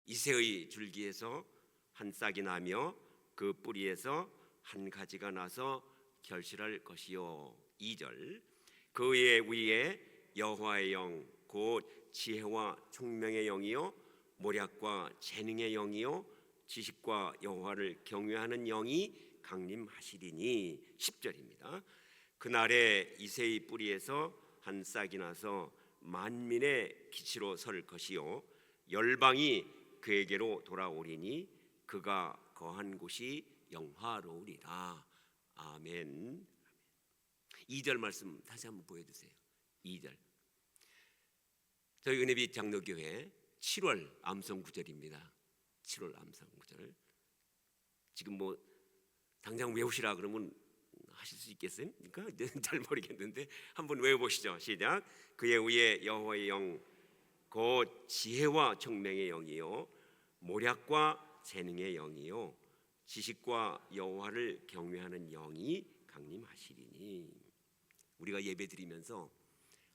이새의 줄기에서 한 싹이 나며 그 뿌리에서 한 가지가 나서 결실할 것이요. 2절 그의 위에 여호와의 영 곧 지혜와 총명의 영이요 모략과 재능의 영이요 지식과 여호와를 경외하는 영이 강림하시리니. 10절입니다. 그날에 이새의 뿌리에서 한 싹이 나서 만민의 기치로 설 것이요 열방이 그에게로 돌아오리니 그가 거한 곳이 영화로우리라. 아멘. 2절 말씀 다시 한번 보여주세요. 2절 저희 은혜빛 장로교회 7월 암송 구절입니다. 7월 암송 구절 지금 뭐 당장 외우시라 그러면 하실 수 있겠습니까? 잘 모르겠는데 한번 외워보시죠. 시작. 그의 위에 여호와의 영 곧 지혜와 총명의 영이요 모략과 재능의 영이요 지식과 여호와를 경외하는 영이 강림하시리니. 우리가 예배드리면서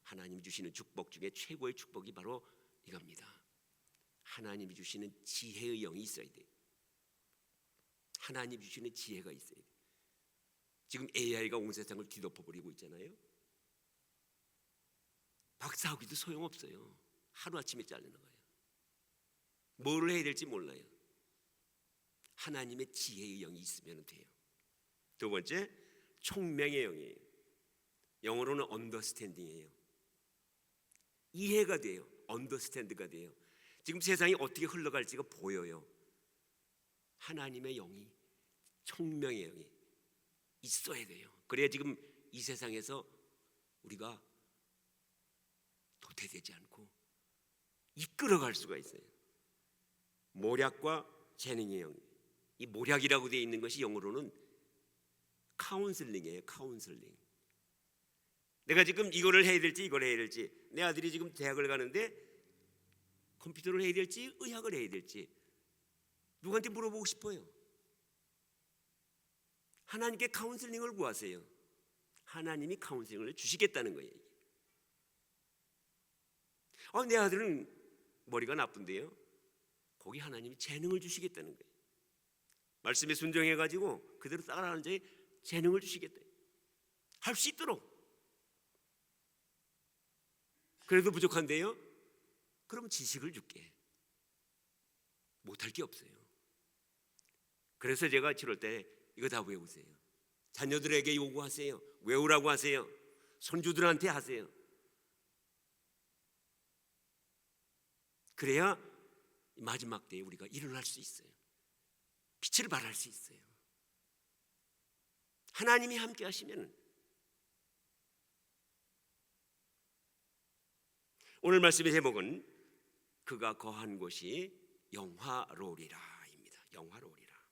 하나님이 주시는 축복 중에 최고의 축복이 바로 이겁니다. 하나님이 주시는 지혜의 영이 있어야 돼요. 하나님이 주시는 지혜가 있어야 돼요. 지금 AI가 온 세상을 뒤덮어버리고 있잖아요. 박사학위도 소용없어요. 하루아침에 잘려나가요. 뭘 해야 될지 몰라요. 하나님의 지혜의 영이 있으면 돼요. 두 번째, 총명의 영이에요. 영어로는 언더스탠딩이에요. 이해가 돼요. 언더스탠드가 돼요. 지금 세상이 어떻게 흘러갈지가 보여요. 하나님의 영이, 총명의 영이 있어야 돼요. 그래야 지금 이 세상에서 우리가 도태되지 않고 이끌어갈 수가 있어요. 모략과 재능의 영. 이 모략이라고 되어 있는 것이 영어로는 카운슬링이에요. 카운슬링. 내가 지금 이거를 해야 될지 이걸 해야 될지, 내 아들이 지금 대학을 가는데 컴퓨터를 해야 될지 의학을 해야 될지 누구한테 물어보고 싶어요. 하나님께 카운슬링을 구하세요. 하나님이 카운슬링을 주시겠다는 거예요. 내 아들은 머리가 나쁜데요. 거기 하나님이 재능을 주시겠다는 거예요. 말씀에 순종해가지고 그대로 따라가는 자에 재능을 주시겠다. 할 수 있도록. 그래도 부족한데요. 그럼 지식을 줄게. 못할 게 없어요. 그래서 제가 7월 때 이거 다 외우세요. 자녀들에게 요구하세요. 외우라고 하세요. 손주들한테 하세요. 그래야 마지막 때에 우리가 일어날 수 있어요. 빛을 발할 수 있어요. 하나님이 함께 하시면. 오늘 말씀의 제목은 그가 거한 곳이 영화로우리라입니다. 영화로우리라.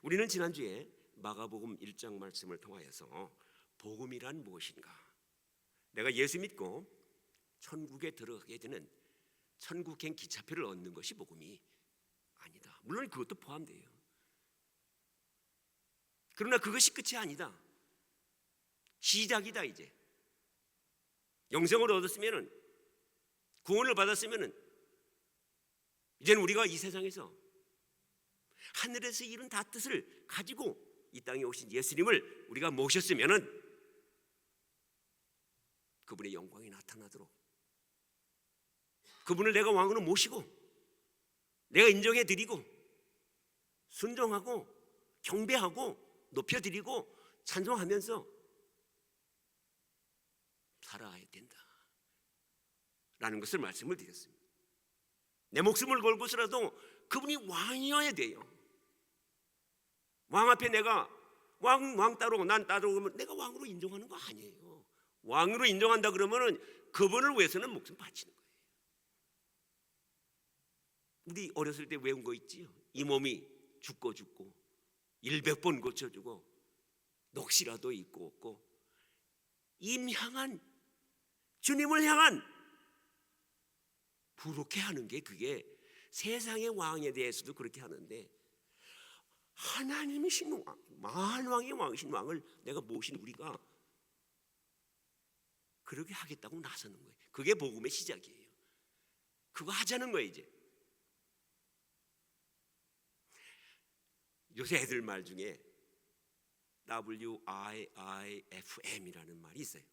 우리는 지난주에 마가복음 1장 말씀을 통하여서 복음이란 무엇인가, 내가 예수 믿고 천국에 들어가게 되는 천국행 기차표를 얻는 것이 복음이 아니다. 물론 그것도 포함돼요. 그러나 그것이 끝이 아니다. 시작이다. 이제 영생을 얻었으면은, 구원을 받았으면은, 이제는 우리가 이 세상에서 하늘에서 이룬 다 뜻을 가지고 이 땅에 오신 예수님을 우리가 모셨으면은 그분의 영광이 나타나도록 그분을 내가 왕으로 모시고 내가 인정해 드리고 순종하고 경배하고 높여드리고 찬송하면서 살아야 된다 라는 것을 말씀을 드렸습니다. 내 목숨을 걸고서라도 그분이 왕이어야 돼요. 왕 앞에 내가 왕 따로 난 따로 그러면 내가 왕으로 인정하는 거 아니에요. 왕으로 인정한다 그러면은 그분을 위해서는 목숨 바치는 거예요. 우리 어렸을 때 외운 거 있지요. 이 몸이 죽고 100번 고쳐주고 녹시라도 있고 없고 임향한 주님을 향한 부럽게 하는 게, 그게 세상의 왕에 대해서도 그렇게 하는데 하나님이신 왕, 만왕의 왕이신 왕을 내가 모신 우리가 그렇게 하겠다고 나서는 거예요. 그게 복음의 시작이에요. 그거 하자는 거예요. 이제 요새 애들 말 중에 WIIFM이라는 말이 있어요.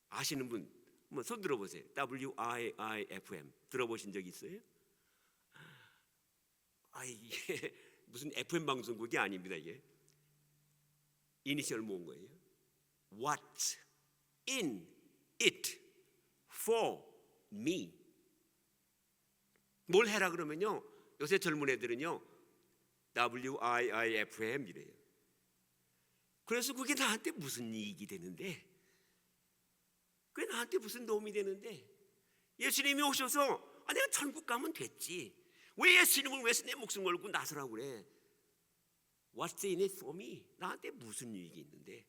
아시는 분 한번 손 들어보세요. WIIFM 들어보신 적 있어요? 이게 무슨 FM 방송국이 아닙니다. 이게 이니셜 모은 거예요. What's in it for me? 뭘 해라 그러면요, 요새 젊은 애들은요 WIIFM이래요. 그래서 그게 나한테 무슨 이익이 되는데, 그게 나한테 무슨 도움이 되는데, 예수님이 오셔서 내가 천국 가면 됐지, 왜 예수님을 위해서 내 목숨 걸고 나서라고 그래? What's in it for me? 나한테 무슨 이익이 있는데?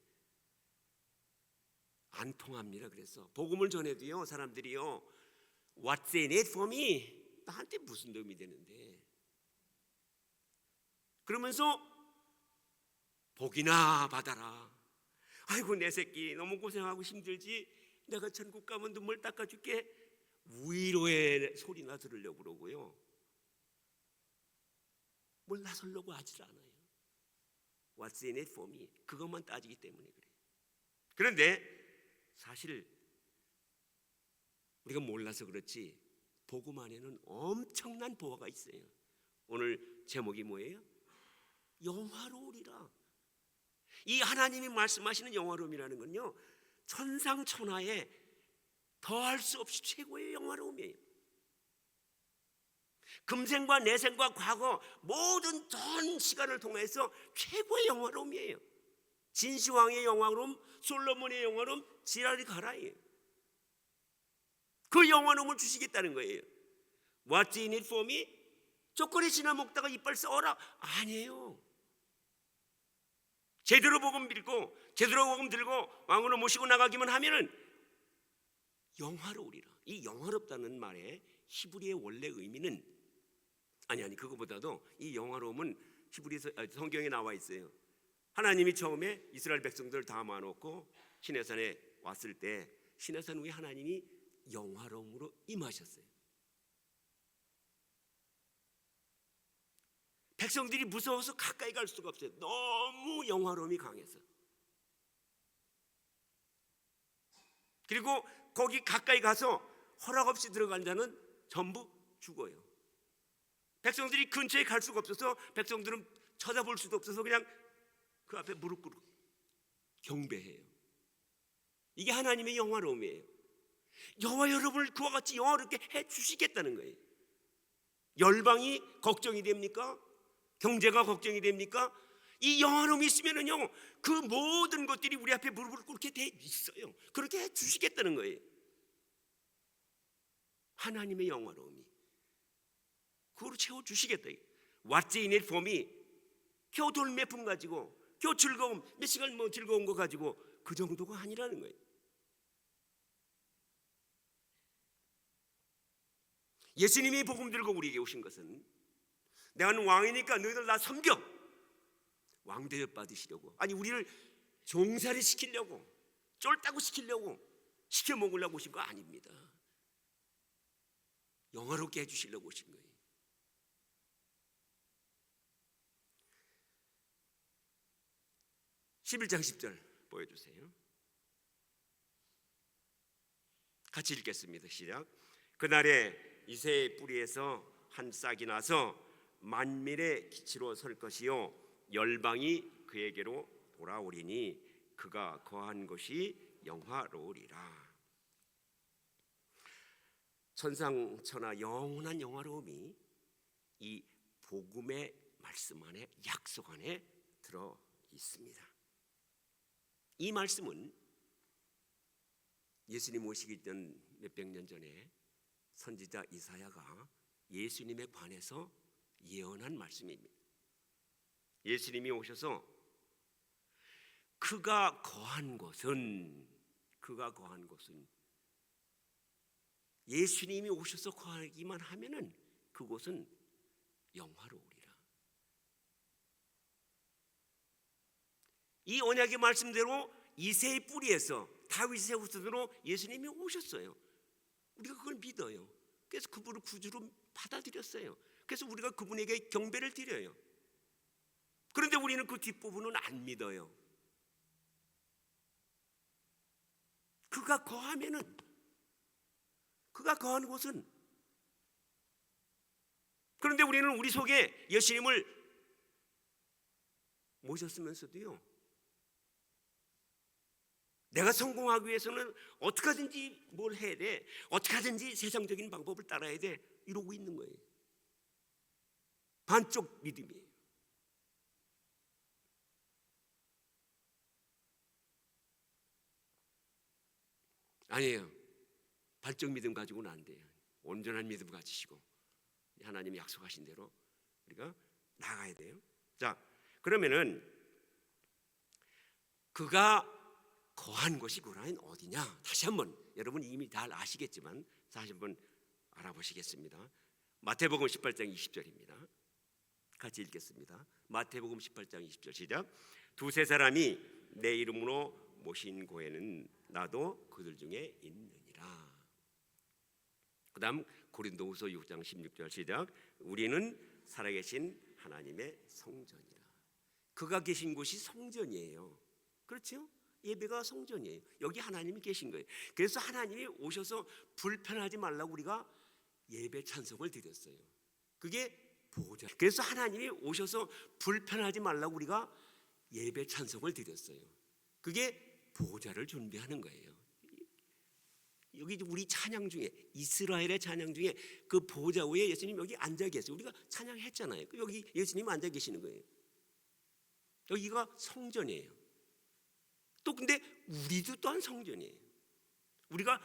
안 통합니다. 그래서 복음을 전해도요, 사람들이요 What's in it for me? 나한테 무슨 도움이 되는데? 그러면서 복이나 받아라. 아이고 내 새끼 너무 고생하고 힘들지, 내가 천국 가면 눈물 닦아줄게, 위로의 소리나 들으려고 그러고요, 뭘 나서려고 하질 않아요. What's in it for me? 그것만 따지기 때문에 그래요. 그런데 사실 우리가 몰라서 그렇지 복음 안에는 엄청난 보화가 있어요. 오늘 제목이 뭐예요? 영화로우리라. 이 하나님이 말씀하시는 영화로움이라는 건요, 천상천하에 더할 수 없이 최고의 영화로움이에요. 금생과 내생과 과거 모든 전 시간을 통해서 최고의 영화로움이에요. 진시황의 영화로움, 솔로몬의 영화로움, 지랄이 가라예요. 그 영화로움을 주시겠다는 거예요. What's in it for me? 초콜릿 지나 먹다가 이빨 써라? 아니에요. 제대로 복음 빌고 제대로 복음 들고 왕으로 모시고 나가기만 하면은 영화로우리라. 이 영화롭다는 말의 히브리의 원래 의미는 그거보다도 이 영화로움은 히브리서 성경에 나와 있어요. 하나님이 처음에 이스라엘 백성들을 다 모아놓고 시내산에 왔을 때 시내산 위에 하나님이 영화로움으로 임하셨어요. 백성들이 무서워서 가까이 갈 수가 없어요. 너무 영화로움이 강해서. 그리고 거기 가까이 가서 허락 없이 들어간 자는 전부 죽어요. 백성들이 근처에 갈 수가 없어서 백성들은 쳐다볼 수도 없어서 그냥 그 앞에 무릎 꿇고 경배해요. 이게 하나님의 영화로움이에요. 여호와 여러분을 그와 같이 영화롭게 해주시겠다는 거예요. 열방이 걱정이 됩니까? 경제가 걱정이 됩니까? 이 영화로움이 있으면은요, 그 모든 것들이 우리 앞에 무릎을 꿇게 돼 있어요. 그렇게 해주시겠다는 거예요. 하나님의 영화로움이 그거로 채워주시겠다. What's in it for me? 겨우 돌 몇 푼 가지고, 겨우 즐거움 몇 시간 즐거운 거 가지고 그 정도가 아니라는 거예요. 예수님이 복음 들고 우리에게 오신 것은 내가 왕이니까 너희들 나 섬겨, 왕 대접 받으시려고, 우리를 종살이 시키려고, 쫄따구 시키려고, 시켜 먹으려고 오신 거 아닙니다. 영화롭게 해주시려고 오신 거예요. (11장 10절) 보여주세요. 같이 읽겠습니다. 시작. 그날에 이새의 뿌리에서 한 싹이 나서 만민의 기치로 설 것이요 열방이 그에게로 돌아오리니 그가 거한 것이 영화로우리라. 천상천하 영원한 영화로움이 이 복음의 말씀 안에, 약속 안에 들어 있습니다. 이 말씀은 예수님 오시기 전 몇백 년 전에 선지자 이사야가 예수님에 관해서 예언한 말씀입니다. 예수님이 오셔서 그가 거한 곳은 예수님이 오셔서 거하기만 하면은 그곳은 영화로우리라. 이 언약의 말씀대로 이새의 뿌리에서 다윗의 후손으로 예수님이 오셨어요. 우리가 그걸 믿어요. 그래서 그분을 구주로 받아들였어요. 그래서 우리가 그분에게 경배를 드려요. 그런데 우리는 그 뒷부분은 안 믿어요. 그가 거하면은, 그가 거한 곳은, 그런데 우리는 우리 속에 예수님을 모셨으면서도요, 내가 성공하기 위해서는 어떻게 하든지 뭘 해야 돼, 어떻게 하든지 세상적인 방법을 따라야 돼, 이러고 있는 거예요. 반쪽 믿음이에요. 아니에요. 반쪽 믿음 가지고는 안 돼요. 온전한 믿음 가지시고 하나님이 약속하신 대로 우리가 나가야 돼요. 자, 그러면은 그가 거한 곳이 그라인 어디냐? 다시 한번, 여러분 이미 잘 아시겠지만 다시 한번 알아보시겠습니다. 마태복음 18장 20절입니다. 같이 읽겠습니다. 마태복음 18장 20절 시작. 두세 사람이 내 이름으로 모신 고에는 나도 그들 중에 있느니라. 그 다음 고린도후서 6장 16절 시작. 우리는 살아계신 하나님의 성전이라. 그가 계신 곳이 성전이에요. 그렇죠? 예배가 성전이에요. 여기 하나님이 계신 거예요. 그래서 하나님이 오셔서 불편하지 말라고 우리가 예배 찬송을 드렸어요. 그게 보호자. 그래서 하나님이 오셔서 불편하지 말라고 우리가 예배 찬송을 드렸어요. 그게 보호자를 준비하는 거예요. 여기 우리 찬양 중에, 이스라엘의 찬양 중에 그 보호자 위에 예수님 여기 앉아 계세요. 우리가 찬양했잖아요. 여기 예수님 앉아 계시는 거예요. 여기가 성전이에요. 또 근데 우리도 또한 성전이에요. 우리가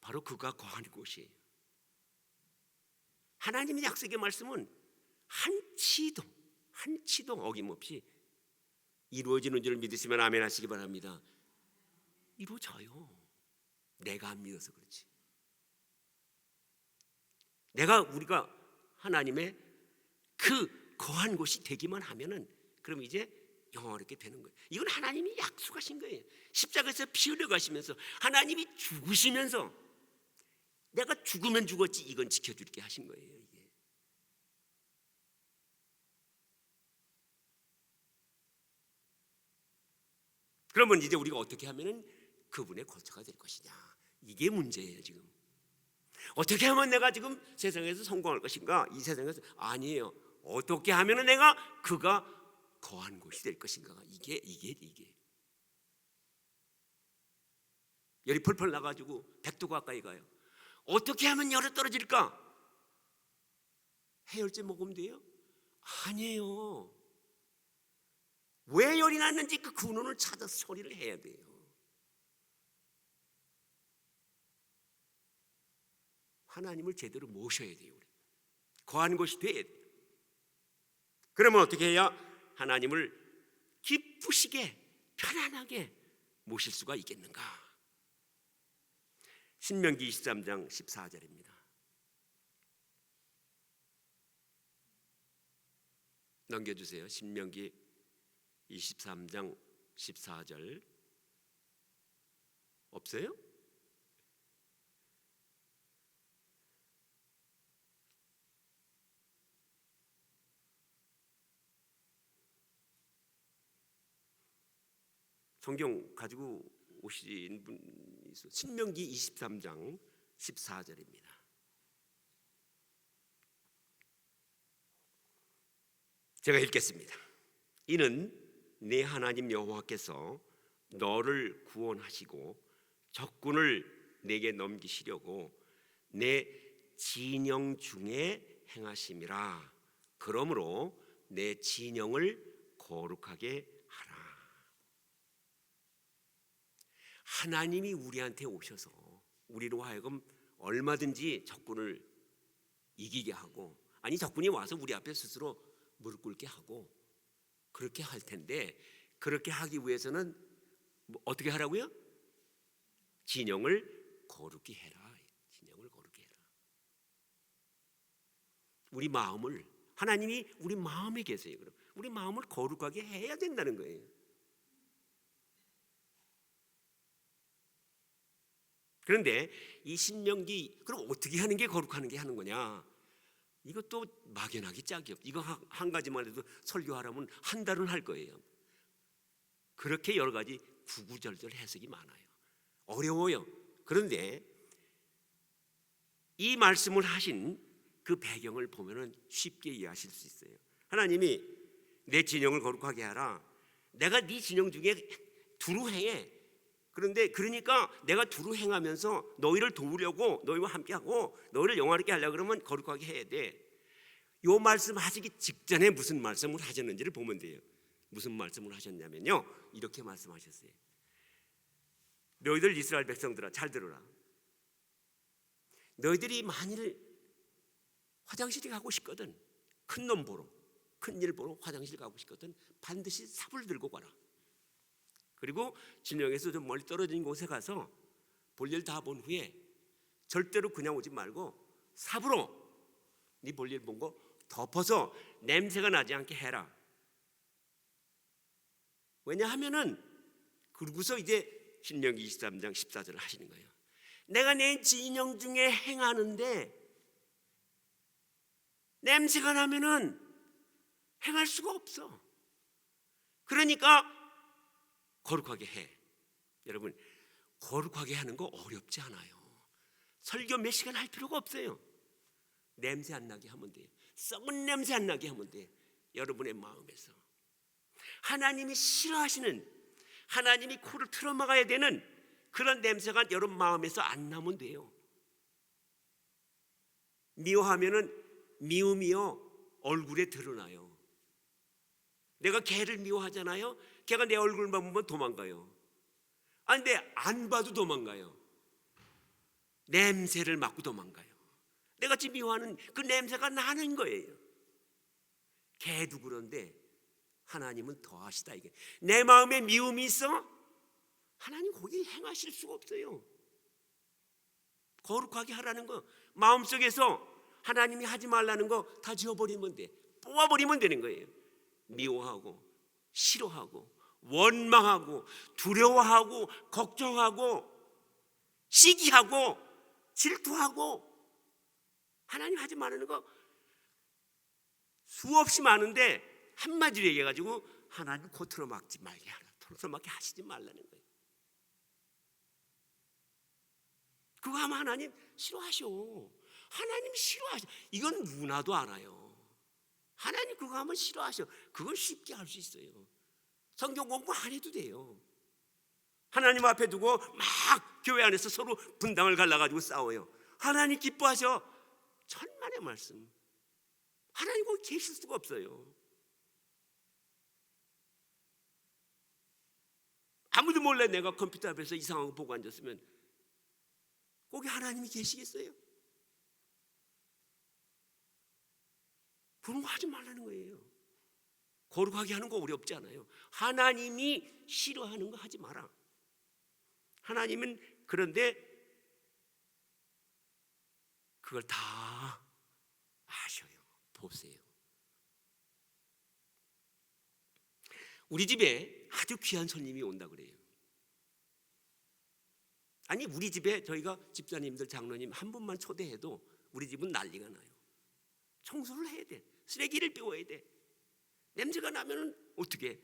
바로 그가 거한 곳이에요. 하나님의 약속의 말씀은 한치도 어김없이 이루어지는 줄 믿으시면 아멘 하시기 바랍니다. 이루어져요. 내가 안 믿어서 그렇지. 우리가 하나님의 그 거한 곳이 되기만 하면은 그럼 이제 영원하게 되는 거예요. 이건 하나님이 약속하신 거예요. 십자가에서 피 흘려 가시면서 하나님이 죽으시면서 내가 죽으면 죽었지 이건 지켜줄게 하신 거예요. 이게. 그러면 이제 우리가 어떻게 하면은 그분의 거처가 될 것이냐, 이게 문제예요. 지금 어떻게 하면 내가 지금 세상에서 성공할 것인가? 이 세상에서 아니에요. 어떻게 하면은 내가 그가 거한 곳이 될 것인가? 이게 열이 펄펄 나가지고 100도 가까이 가요. 어떻게 하면 열이 떨어질까? 해열제 먹으면 돼요? 아니에요. 왜 열이 났는지 그 근원을 찾아서 처리를 해야 돼요. 하나님을 제대로 모셔야 돼요. 우리. 거한 곳이 돼야 돼요. 그러면 어떻게 해야 하나님을 기쁘시게 편안하게 모실 수가 있겠는가? 신명기 23장 14절입니다. 넘겨주세요. 신명기 23장 14절. 없어요? 성경 가지고 오신 분이 있어요. 신명기 23장 14절입니다. 제가 읽겠습니다. 이는 네 하나님 여호와께서 너를 구원하시고 적군을 내게 넘기시려고 내 진영 중에 행하심이라. 그러므로 내 진영을 거룩하게 하라. 하나님이 우리한테 오셔서 우리로 하여금 얼마든지 적군을 이기게 하고, 아니 적군이 와서 우리 앞에 스스로 무릎 꿇게 하고 그렇게 할 텐데, 그렇게 하기 위해서는 어떻게 하라고요? 진영을 거룩히 해라. 진영을 거룩히 해라. 우리 마음을, 하나님이 우리 마음에 계세요. 그럼 우리 마음을 거룩하게 해야 된다는 거예요. 그런데 이 신명기, 그럼 어떻게 하는 게 거룩하는 게 하는 거냐? 이것도 막연하기 짝이 없어. 이거 한 가지만 해도 설교하라면 한 달은 할 거예요. 그렇게 여러 가지 구구절절 해석이 많아요. 어려워요. 그런데 이 말씀을 하신 그 배경을 보면은 쉽게 이해하실 수 있어요. 하나님이 내 진영을 거룩하게 하라. 내가 네 진영 중에 두루 행해. 그런데 그러니까 내가 두루 행하면서 너희를 도우려고, 너희와 함께하고 너희를 영화롭게 하려고 그러면 거룩하게 해야 돼. 요 말씀 하시기 직전에 무슨 말씀을 하셨는지를 보면 돼요. 무슨 말씀을 하셨냐면요, 이렇게 말씀하셨어요. 너희들 이스라엘 백성들아, 잘 들어라. 너희들이 만일 화장실에 가고 싶거든, 큰 놈 보러, 큰 일 보러 화장실 가고 싶거든 반드시 삽을 들고 가라. 그리고 진영에서 좀 멀리 떨어진 곳에 가서 볼일 다 본 후에 절대로 그냥 오지 말고 삽으로 네 볼일 본 거 덮어서 냄새가 나지 않게 해라. 왜냐하면은 그러고서 이제 신명기 23장 14절을 하시는 거예요. 내가 내 진영 중에 행하는데 냄새가 나면은 행할 수가 없어. 그러니까 거룩하게 해. 여러분, 거룩하게 하는 거 어렵지 않아요. 설교 몇 시간 할 필요가 없어요. 냄새 안 나게 하면 돼요. 썩은 냄새 안 나게 하면 돼요. 여러분의 마음에서 하나님이 싫어하시는, 하나님이 코를 틀어막아야 되는 그런 냄새가 여러분 마음에서 안 나면 돼요. 미워하면은 미움이요 얼굴에 드러나요. 내가 개를 미워하잖아요. 개가 내 얼굴만 보면 도망가요. 근데 안 봐도 도망가요. 냄새를 맡고 도망가요. 내가 지금 미워하는 그 냄새가 나는 거예요. 개도 그런데 하나님은 더하시다. 이게 내 마음에 미움이 있어? 하나님 거기 행하실 수가 없어요. 거룩하게 하라는 거, 마음속에서 하나님이 하지 말라는 거 다 지워버리면 돼. 뽑아버리면 되는 거예요. 미워하고 싫어하고 원망하고 두려워하고 걱정하고 시기하고 질투하고 하나님 하지 말라는 거 수없이 많은데 한마디로 얘기해가지고 하나님 코 틀어막지 말게 하라, 틀어막게 하시지 말라는 거예요. 그거 하면 하나님 싫어하셔. 하나님 싫어하셔. 이건 누구나도 알아요. 하나님 그거 하면 싫어하셔. 그걸 쉽게 할 수 있어요. 성경 공부 안 해도 돼요. 하나님 앞에 두고 막 교회 안에서 서로 분당을 갈라가지고 싸워요. 하나님 기뻐하셔. 천만의 말씀. 하나님 거기 계실 수가 없어요. 아무도 몰래 내가 컴퓨터 앞에서 이상한 거 보고 앉았으면 거기 하나님이 계시겠어요? 그런 거 하지 말라는 거예요. 거룩하게 하는 거 어렵지 않아요. 하나님이 싫어하는 거 하지 마라. 하나님은 그런데 그걸 다 아셔요. 보세요. 우리 집에 아주 귀한 손님이 온다 그래요. 아니 우리 집에 저희가 집사님들 장로님 한 분만 초대해도 우리 집은 난리가 나요. 청소를 해야 돼. 쓰레기를 빼워야 돼. 냄새가 나면 어떻게?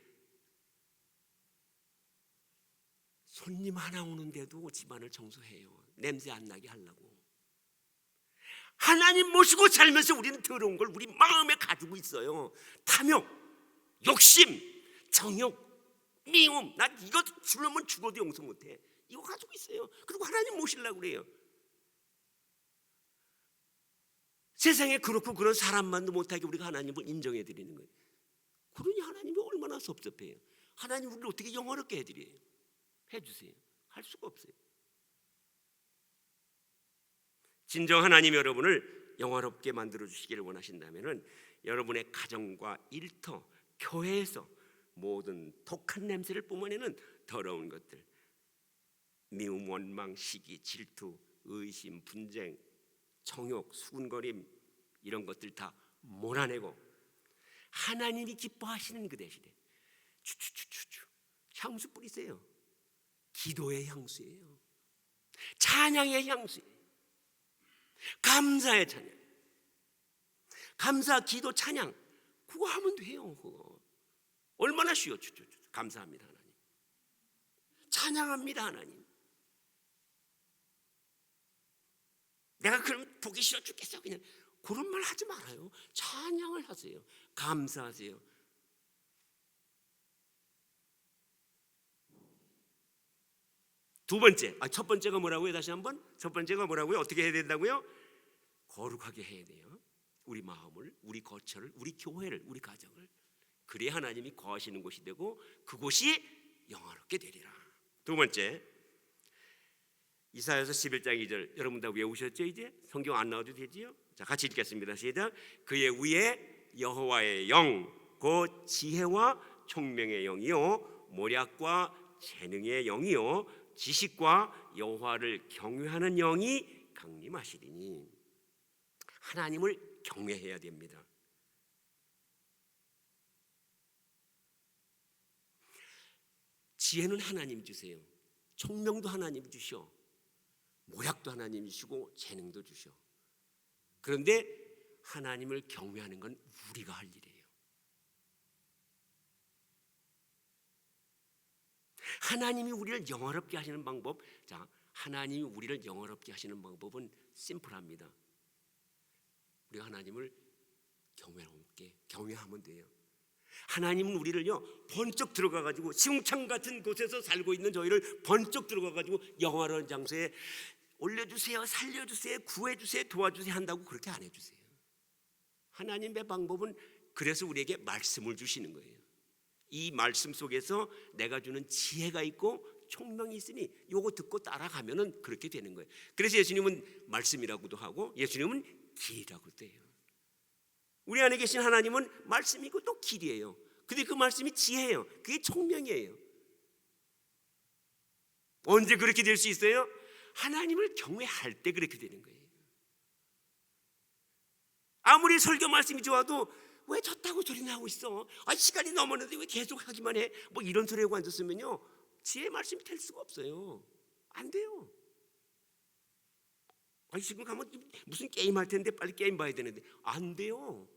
손님 하나 오는데도 집안을 청소해요. 냄새 안 나게 하려고. 하나님 모시고 살면서 우리는 더러운 걸 우리 마음에 가지고 있어요. 탐욕, 욕심, 정욕, 미움. 난 이거 주려면 죽어도 용서 못해. 이거 가지고 있어요. 그리고 하나님 모시려고 그래요. 세상에 그렇고 그런 사람만도 못하게 우리가 하나님을 인정해 드리는 거예요. 그러니 하나님이 얼마나 섭섭해요. 하나님 우리를 어떻게 영화롭게 해드려요? 해주세요. 할 수가 없어요. 진정 하나님 여러분을 영화롭게 만들어 주시기를 원하신다면 여러분의 가정과 일터, 교회에서 모든 독한 냄새를 뿜어내는 더러운 것들, 미움, 원망, 시기, 질투, 의심, 분쟁, 정욕, 수군거림 이런 것들 다 몰아내고 하나님이 기뻐하시는 그 대신에 추추추추추 향수 뿌리세요. 기도의 향수예요. 찬양의 향수예요. 감사의 찬양. 감사, 기도, 찬양, 그거 하면 돼요. 그거 얼마나 쉬워. 감사합니다 하나님, 찬양합니다 하나님. 내가 그럼 보기 싫어 죽겠어. 그냥 그런 말 하지 말아요. 찬양을 하세요. 감사하세요. 두 번째, 첫 번째가 뭐라고요? 다시 한번. 첫 번째가 뭐라고요? 어떻게 해야 된다고요? 거룩하게 해야 돼요. 우리 마음을, 우리 거처를, 우리 교회를, 우리 가정을. 그래야 하나님이 거하시는 곳이 되고 그곳이 영화롭게 되리라. 두 번째, 이사야서 11장 2절 여러분 다 외우셨죠? 이제 성경 안 나와도 되지요? 자, 같이 읽겠습니다. 시작. 그의 위에 여호와의 영, 곧 지혜와 총명의 영이요 모략과 재능의 영이요 지식과 여호와를 경외하는 영이 강림하시리니. 하나님을 경외해야 됩니다. 지혜는 하나님 주세요. 총명도 하나님 주셔. 모략도 하나님 주시고 재능도 주셔. 그런데 하나님을 경외하는 건 우리가 할 일이에요. 하나님이 우리를 영화롭게 하시는 방법, 자, 하나님이 우리를 영화롭게 하시는 방법은 심플합니다. 우리가 하나님을 경외하면 돼요. 하나님은 우리를요 번쩍 들어가가지고 시궁창 같은 곳에서 살고 있는 저희를 번쩍 들어가가지고 영화로운 장소에 올려주세요, 살려주세요, 구해주세요, 도와주세요 한다고 그렇게 안 해주세요. 하나님의 방법은 그래서 우리에게 말씀을 주시는 거예요. 이 말씀 속에서 내가 주는 지혜가 있고 총명이 있으니 요거 듣고 따라가면은 그렇게 되는 거예요. 그래서 예수님은 말씀이라고도 하고 예수님은 길이라고도 해요. 우리 안에 계신 하나님은 말씀이고 또 길이에요. 근데 그 말씀이 지혜예요. 그게 총명이에요. 언제 그렇게 될 수 있어요? 하나님을 경외할 때 그렇게 되는 거예요. 아무리 설교 말씀이 좋아도 왜 좋다고 소리 나고 있어? 시간이 넘었는데 왜 계속 하기만 해? 뭐 이런 소리 하고 앉았으면요 지혜의 말씀이 될 수가 없어요. 안 돼요. 지금 가면 무슨 게임 할 텐데 빨리 게임 봐야 되는데 안 돼요.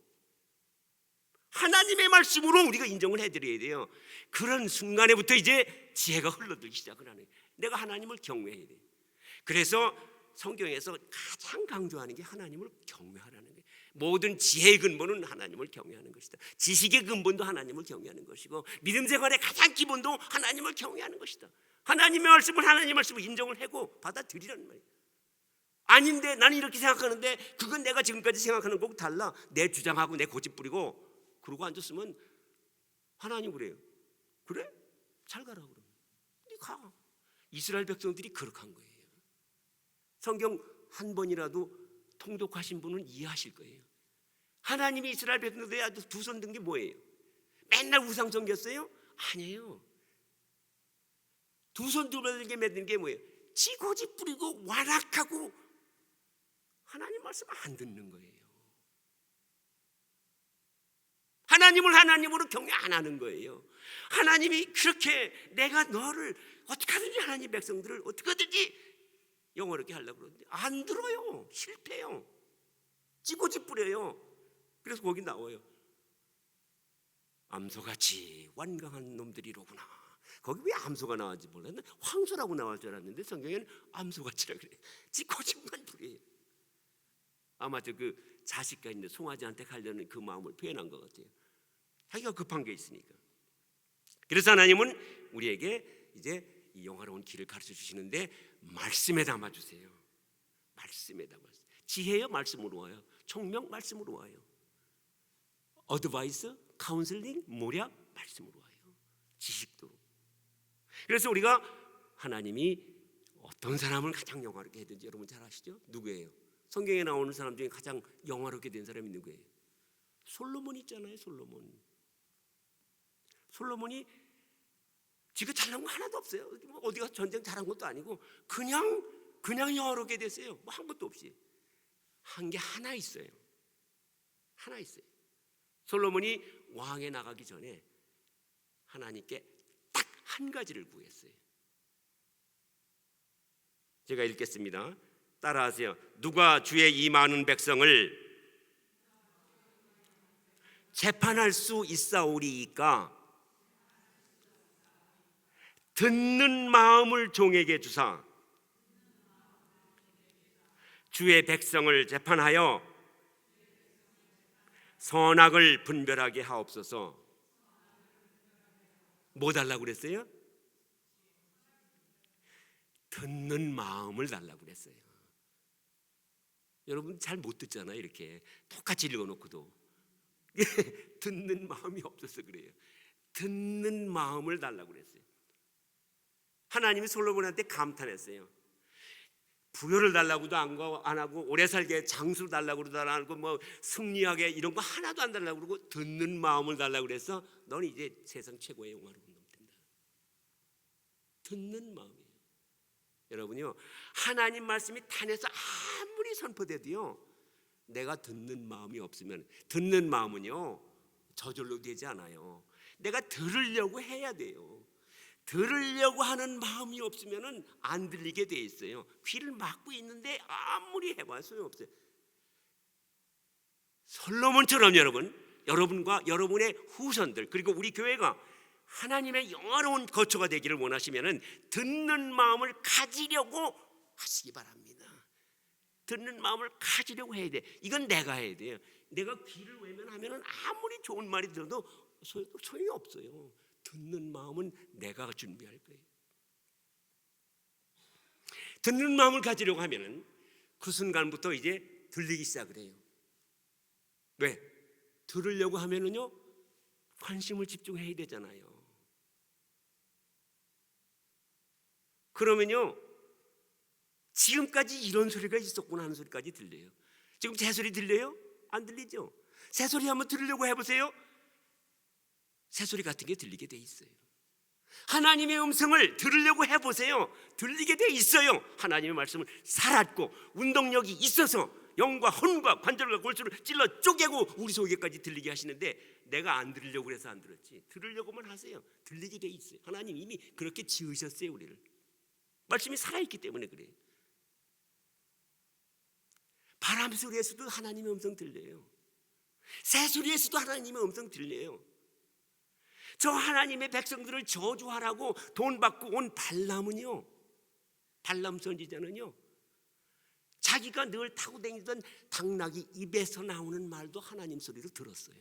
하나님의 말씀으로 우리가 인정을 해드려야 돼요. 그런 순간에부터 이제 지혜가 흘러들기 시작을 하는 거예요. 내가 하나님을 경외해야 돼요. 그래서 성경에서 가장 강조하는 게 하나님을 경외하라는 거예요. 모든 지혜의 근본은 하나님을 경외하는 것이다. 지식의 근본도 하나님을 경외하는 것이고 믿음 생활의 가장 기본도 하나님을 경외하는 것이다. 하나님의 말씀을 인정을 하고 받아들이라는 말이에요. 아닌데 나는 이렇게 생각하는데 그건 내가 지금까지 생각하는 거하고 달라. 내 주장하고 내 고집 부리고 그러고 앉았으면 하나님 그래요. 그래? 잘 가라 그러면. 가. 이스라엘 백성들이 그렇게 한 거예요. 성경 한 번이라도 통독하신 분은 이해하실 거예요. 하나님이 이스라엘 백성들에 두 손 든 게 뭐예요? 맨날 우상 섬겼어요? 아니에요. 두 손 들게 만든 게 뭐예요? 지 고집 부리고 완악하고 하나님 말씀 안 듣는 거예요. 하나님을 하나님으로 경외 안 하는 거예요. 하나님이 그렇게 내가 너를 어떻게 하든지 하나님 백성들을 어떻게 하든지 영어롭게 하려고 그러는데 안 들어요. 실패해요. 찌고집 부려요. 그래서 거기 나와요. 암소같이 완강한 놈들이로구나. 거기 왜 암소가 나왔는지 몰랐는데 황소라고 나올 줄 알았는데 성경에는 암소같이라 그래요. 찌고집만 부려요. 아마 그 자식과 있는 송아지한테 가려는 그 마음을 표현한 것 같아요. 자기가 급한 게 있으니까. 그래서 하나님은 우리에게 이제 이 영화로운 길을 가르쳐 주시는데 말씀에 담아주세요. 말씀에 담아주세요. 지혜요 말씀으로 와요. 총명 말씀으로 와요. 어드바이스, 카운슬링, 모략 말씀으로 와요. 지식도. 그래서 우리가 하나님이 어떤 사람을 가장 영화롭게 했든지 여러분 잘 아시죠? 누구예요? 성경에 나오는 사람 중에 가장 영화롭게 된 사람이 누구예요? 솔로몬 있잖아요. 솔로몬이 지가 잘난 거 하나도 없어요. 어디가 전쟁 잘한 것도 아니고 그냥 영화롭게 됐어요. 뭐 한 것도 없이. 한 게 하나 있어요. 솔로몬이 왕에 나가기 전에 하나님께 딱 한 가지를 구했어요. 제가 읽겠습니다. 따라하세요. 누가 주의 이 많은 백성을 재판할 수 있사오리이까 듣는 마음을 종에게 주사 주의 백성을 재판하여 선악을 분별하게 하옵소서. 뭐 달라고 그랬어요? 듣는 마음을 달라고 그랬어요. 여러분 잘 못 듣잖아요. 이렇게 똑같이 읽어놓고도 듣는 마음이 없어서 그래요. 듣는 마음을 달라고 그랬어요. 하나님이 솔로몬한테 감탄했어요. 부여를 달라고도 안 하고 오래 살게 장수 달라고도 안 하고 뭐 승리하게 이런 거 하나도 안 달라고 그러고 듣는 마음을 달라고 그래서 넌 이제 세상 최고의 영화로운 놈 된다. 듣는 마음이에요. 여러분요, 하나님 말씀이 탄에서 아무리 선포돼도요, 내가 듣는 마음이 없으면, 듣는 마음은요 저절로 되지 않아요. 내가 들으려고 해야 돼요. 들으려고 하는 마음이 없으면 안 들리게 돼 있어요. 귀를 막고 있는데 아무리 해봐야 소용없어요. 솔로몬처럼 여러분과 여러분의 후손들, 그리고 우리 교회가 하나님의 영화로운 거처가 되기를 원하시면 듣는 마음을 가지려고 하시기 바랍니다. 듣는 마음을 가지려고 해야 돼. 이건 내가 해야 돼요. 내가 귀를 외면하면 아무리 좋은 말이 들어도 소용이 없어요. 듣는 마음은 내가 준비할 거예요. 듣는 마음을 가지려고 하면 그 순간부터 이제 들리기 시작을 해요. 왜? 들으려고 하면은요 관심을 집중해야 되잖아요. 그러면요 지금까지 이런 소리가 있었구나 하는 소리까지 들려요. 지금 제 소리 들려요? 안 들리죠? 새 소리 한번 들으려고 해보세요. 새 소리 같은 게 들리게 돼 있어요. 하나님의 음성을 들으려고 해보세요. 들리게 돼 있어요. 하나님의 말씀을 살았고 운동력이 있어서 영과 혼과 관절과 골수를 찔러 쪼개고 우리 속에까지 들리게 하시는데 내가 안 들으려고 해서 안 들었지. 들으려고만 하세요. 들리게 돼 있어요. 하나님 이미 그렇게 지으셨어요. 우리를. 말씀이 살아있기 때문에 그래요. 바람 소리에서도 하나님의 음성 들려요. 새 소리에서도 하나님의 음성 들려요. 저 하나님의 백성들을 저주하라고 돈 받고 온 발람은요, 발람 선지자는요, 자기가 늘 타고 다니던 당나귀 입에서 나오는 말도 하나님 소리를 들었어요.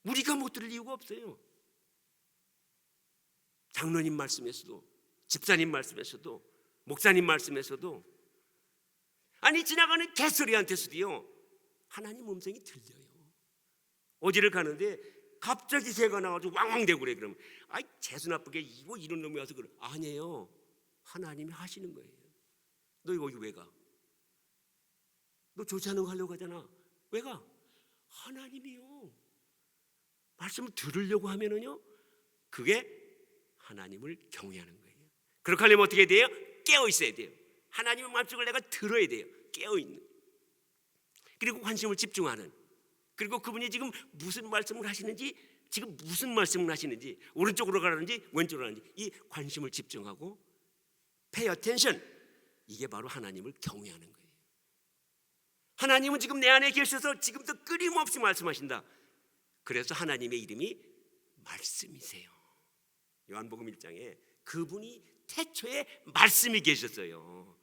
우리가 못 들을 이유가 없어요. 장로님 말씀에서도, 집사님 말씀에서도, 목사님 말씀에서도, 아니 지나가는 개소리한테서도요 하나님 음성이 들려요. 어디를 가는데 갑자기 새가 나와서 왕왕대고 그래. 그러면 아이 재수 나쁘게 이런 놈이 와서 그래. 아니에요. 하나님이 하시는 거예요. 너 여기 왜 가? 너 좋지 않은 거 하려고 하잖아. 왜 가? 하나님이요. 말씀을 들으려고 하면은요 그게 하나님을 경외하는 거예요. 그렇게 하려면 어떻게 돼요? 깨어 있어야 돼요. 하나님의 말씀을 내가 들어야 돼요. 깨어 있는. 그리고 관심을 집중하는. 그리고 그분이 지금 무슨 말씀을 하시는지, 지금 무슨 말씀을 하시는지, 오른쪽으로 가라는지 왼쪽으로 가는지 이 관심을 집중하고 pay attention. 이게 바로 하나님을 경외하는 거예요. 하나님은 지금 내 안에 계셔서 지금도 끊임없이 말씀하신다. 그래서 하나님의 이름이 말씀이세요. 요한복음 1장에 그분이 태초에 말씀이 계셨어요.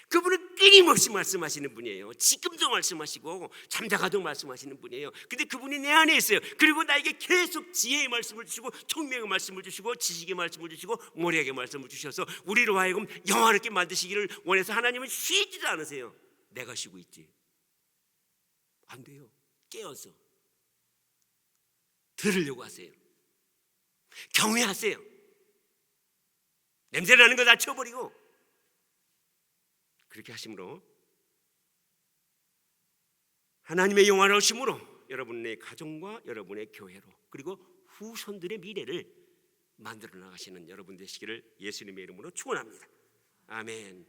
그분은 끊임없이 말씀하시는 분이에요. 지금도 말씀하시고 잠자가도 말씀하시는 분이에요. 근데 그분이 내 안에 있어요. 그리고 나에게 계속 지혜의 말씀을 주시고 총명의 말씀을 주시고 지식의 말씀을 주시고 모략의 말씀을 주셔서 우리로 하여금 영화롭게 만드시기를 원해서 하나님은 쉬지도 않으세요. 내가 쉬고 있지. 안 돼요. 깨어서 들으려고 하세요. 경외하세요. 냄새나는 거 다 치워버리고 그렇게 하심으로 하나님의 영화로우심으로 여러분의 가정과 여러분의 교회로 그리고 후손들의 미래를 만들어 나가시는 여러분 되시기를 예수님의 이름으로 축원합니다. 아멘.